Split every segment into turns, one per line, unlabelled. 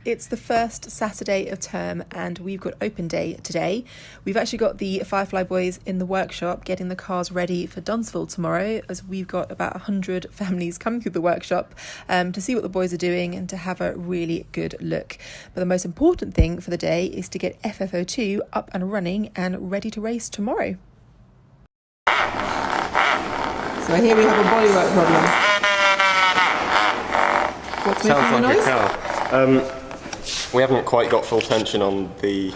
It's the first Saturday of term and we've got open day today. We've actually got the Firefly boys in the workshop getting the cars ready for Dunsfold tomorrow, as we've got about 100 families coming through the workshop to see what the boys are doing and to have a really good look. But the most important thing for the day is to get FFO2 up and running and ready to race tomorrow. So here we have a bodywork problem. What's making the noise?
We haven't quite got full tension on the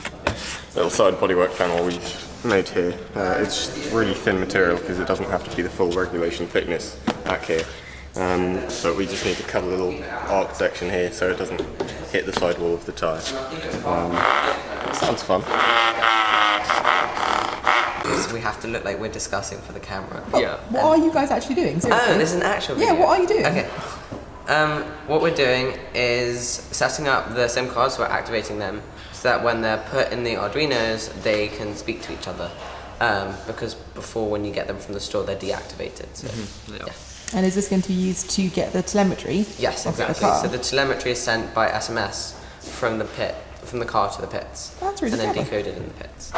little side bodywork panel we've made here. It's really thin material because it doesn't have to be the full regulation thickness back here. So we just need to cut a little arc section here so it doesn't hit the sidewall of the tyre. Sounds fun.
We have to look like we're discussing for the camera.
Yeah. What are you guys actually doing? Seriously?
Oh, this is an actual video.
Yeah, what are you doing?
Okay. What we're doing is setting up the SIM cards, so we're activating them, so that when they're put in the Arduinos, they can speak to each other. Because before, when you get them from the store, they're deactivated. So, yeah.
And is this going to be used to get the telemetry?
Yes, exactly. So the telemetry is sent by SMS from the car to the pits.
That's really
And then
clever.
decoded in the pits.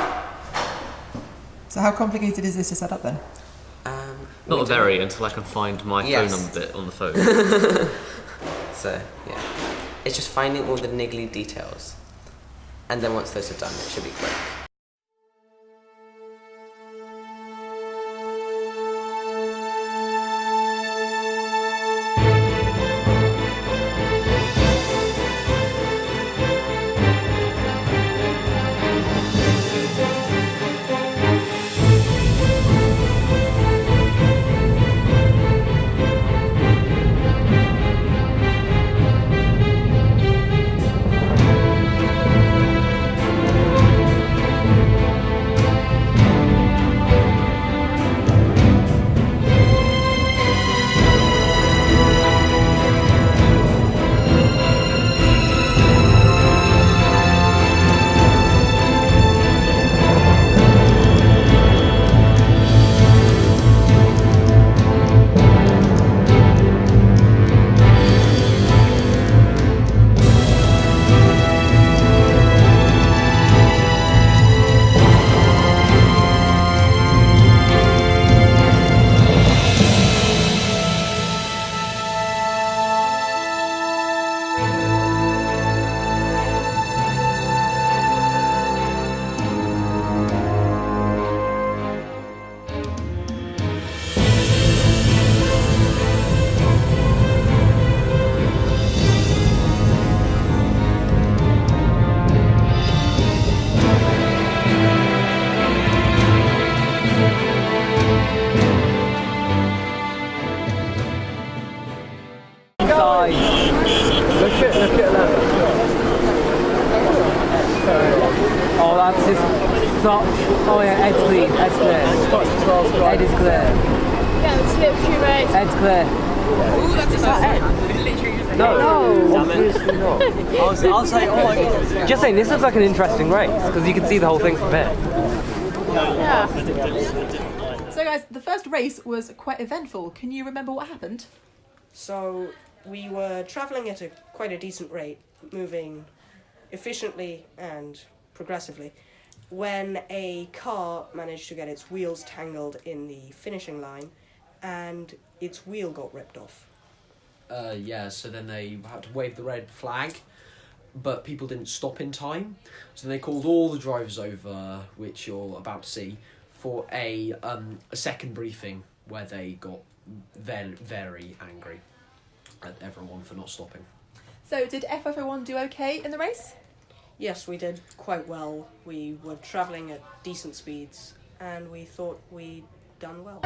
So how complicated is this to set up then?
Not very, until I can find my phone number on the phone.
So, yeah. It's just finding all the niggly details. And then once those are done, it should be quick.
Look at that. Oh, that's just such. Oh yeah, Ed's clean. Ed's clear. Ed is clear.
Yeah, it's literally right.
Ed's clear.
Ooh, that's Ed.
No,
obviously not. I was like, oh my god.
Just saying, this looks like an interesting race because you can see the whole thing from here.
Yeah.
So guys, the first race was quite eventful. Can you remember what happened?
So we were travelling at quite a decent rate, moving efficiently and progressively, when a car managed to get its wheels tangled in the finishing line and its wheel got ripped off.
Yeah, so then they had to wave the red flag, but people didn't stop in time, so they called all the drivers over, which you're about to see, for a second briefing where they got then very angry at everyone for not stopping.
So did FFO1 do okay in the race?
Yes, we did quite well. We were travelling at decent speeds and we thought we'd done well.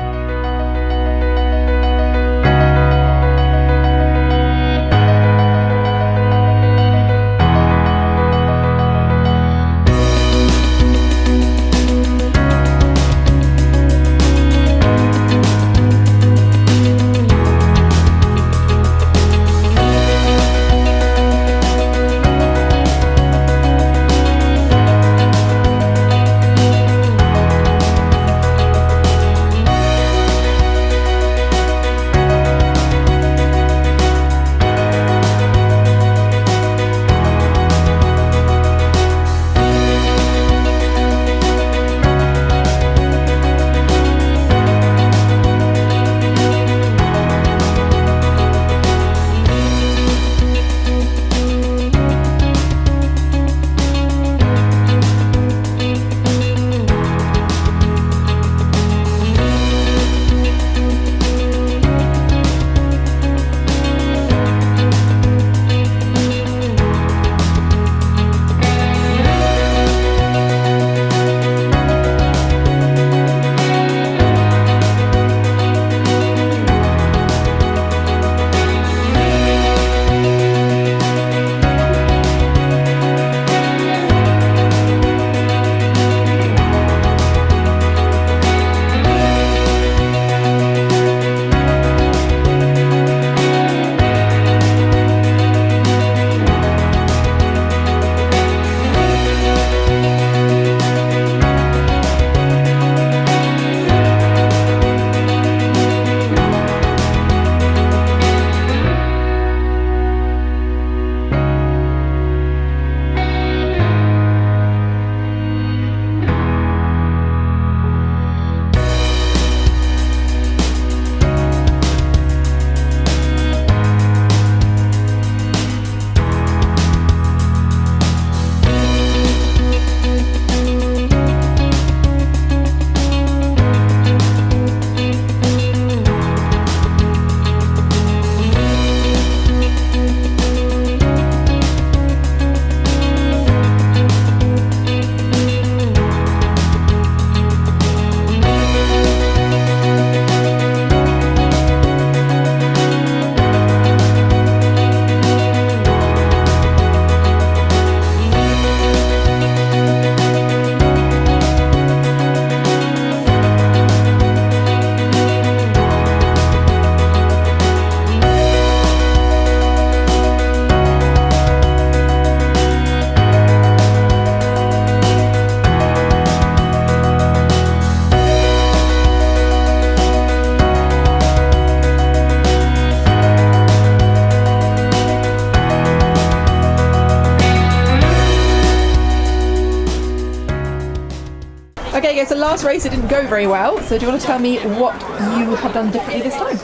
last race it didn't go very well, so do you want to tell me what you have done differently this time?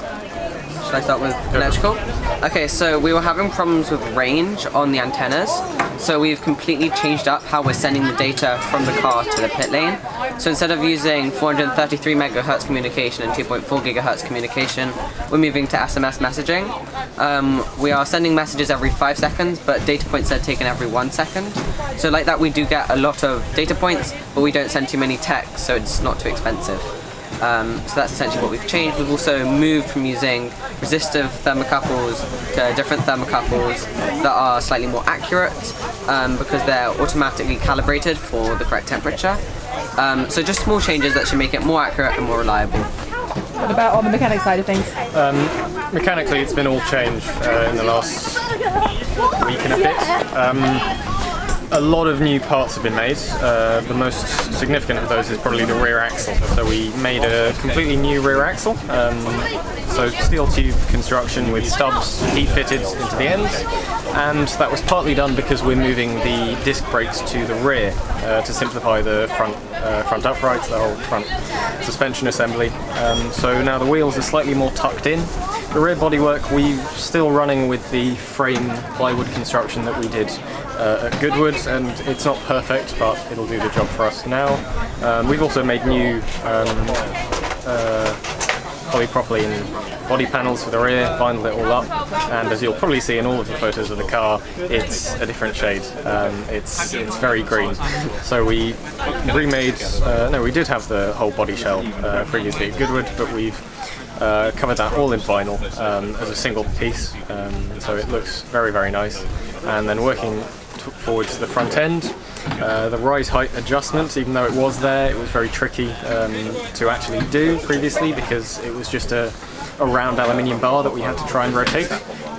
Should I start with electrical? Okay, so we were having problems with range on the antennas, so we've completely changed up how we're sending the data from the car to the pit lane. So instead of using 433 megahertz communication and 2.4 gigahertz communication, we're moving to SMS messaging. We are sending messages every 5 seconds, but data points are taken every 1 second. So like that we do get a lot of data points, but we don't send too many texts, so it's not too expensive. So that's essentially what we've changed. We've also moved from using resistive thermocouples to different thermocouples that are slightly more accurate because they're automatically calibrated for the correct temperature. So just small changes that should make it more accurate and more reliable.
What about on the mechanic side of things?
Mechanically, it's been all changed in the last week and a bit. A lot of new parts have been made. The most significant of those is probably the rear axle. So we made a completely new rear axle. So steel tube construction with stubs heat fitted into the ends, and that was partly done because we're moving the disc brakes to the rear to simplify the front uprights, the whole front suspension assembly. So now the wheels are slightly more tucked in. The rear bodywork, we're still running with the frame plywood construction that we did at Goodwood, and it's not perfect, but it'll do the job for us now. We've also made new polypropylene body panels for the rear, vinyled it all up, and as you'll probably see in all of the photos of the car, it's a different shade. It's very green. So we remade, we did have the whole body shell previously at Goodwood, but we've covered that all in vinyl as a single piece, so it looks very, very nice. And then working forward to the front end, the rise height adjustment, even though it was there, it was very tricky to actually do previously because it was just a round aluminium bar that we had to try and rotate.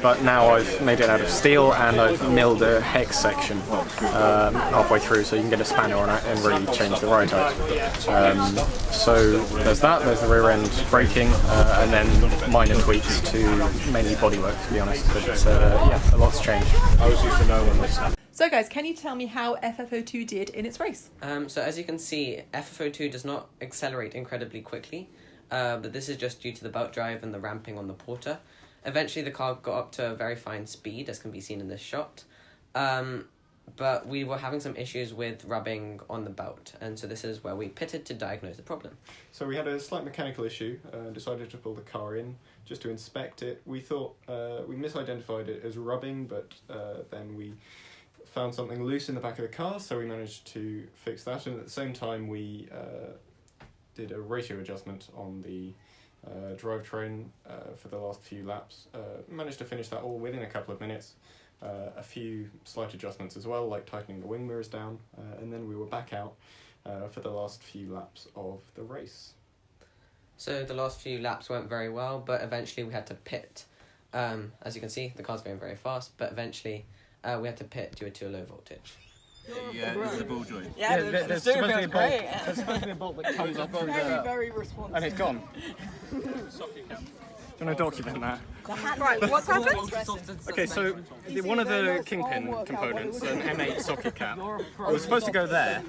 But now I've made it out of steel and I've milled a hex section halfway through, so you can get a spanner on it and really change the ride height. So there's that, there's the rear end braking, and then minor tweaks to mainly bodywork, to be honest. But yeah, a lot's changed. I was used to know when this.
So guys, can you tell me how FFO2 did in its race?
So as you can see, FFO2 does not accelerate incredibly quickly, but this is just due to the belt drive and the ramping on the porter. Eventually the car got up to a very fine speed, as can be seen in this shot, but we were having some issues with rubbing on the belt, and so this is where we pitted to diagnose the problem.
So we had a slight mechanical issue, decided to pull the car in just to inspect it. We thought we misidentified it as rubbing, but then we found something loose in the back of the car, so we managed to fix that, and at the same time we did a ratio adjustment on the drivetrain for the last few laps. Managed to finish that all within a couple of minutes. A few slight adjustments as well, like tightening the wing mirrors down, and then we were back out for the last few laps of the race.
So the last few laps went very well, but eventually we had to pit. As you can see, the car's going very fast, but eventually we had to pit due to a low voltage.
Yeah, there's a ball joint.
Yeah,
there's supposed to be a bolt. There's supposed to be a bolt that comes up through there.
Very responsive.
And it's gone. Do you want to document that?
Right, what's happened?
Okay, so one of the kingpin components, an M8 socket cap, was supposed to go there,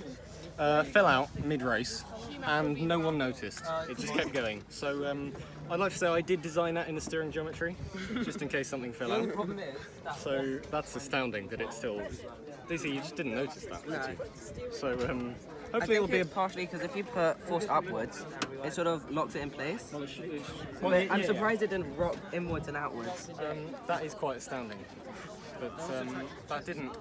fell out mid-race, and no one noticed. It just kept going. So I'd like to say I did design that in the steering geometry, just in case something fell out. So that's astounding that it's still... Daisy, you just didn't notice that, did you? So hopefully it'll be a...
partially because if you put force upwards, it sort of locks it in place. I'm surprised it didn't rock inwards and outwards.
That is quite astounding. But that didn't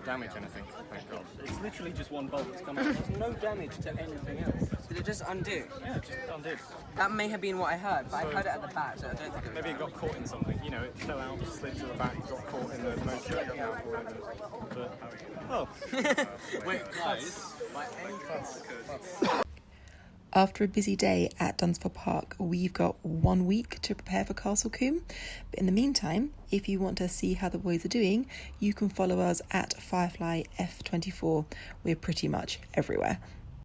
damage anything, thank God. It's literally just one bolt that's come out. There's no damage to anything else.
Did it just undo?
Yeah, it just undid.
That may have been what I heard, but I heard it at the back, so I don't think it was...
Maybe it got caught in something. You know, it fell out, slid to the back, got caught in the motor. Wait, guys.
After a busy day at Dunsfold Park, we've got 1 week to prepare for Castle Combe. But in the meantime, if you want to see how the boys are doing, you can follow us at Firefly F24. We're pretty much everywhere.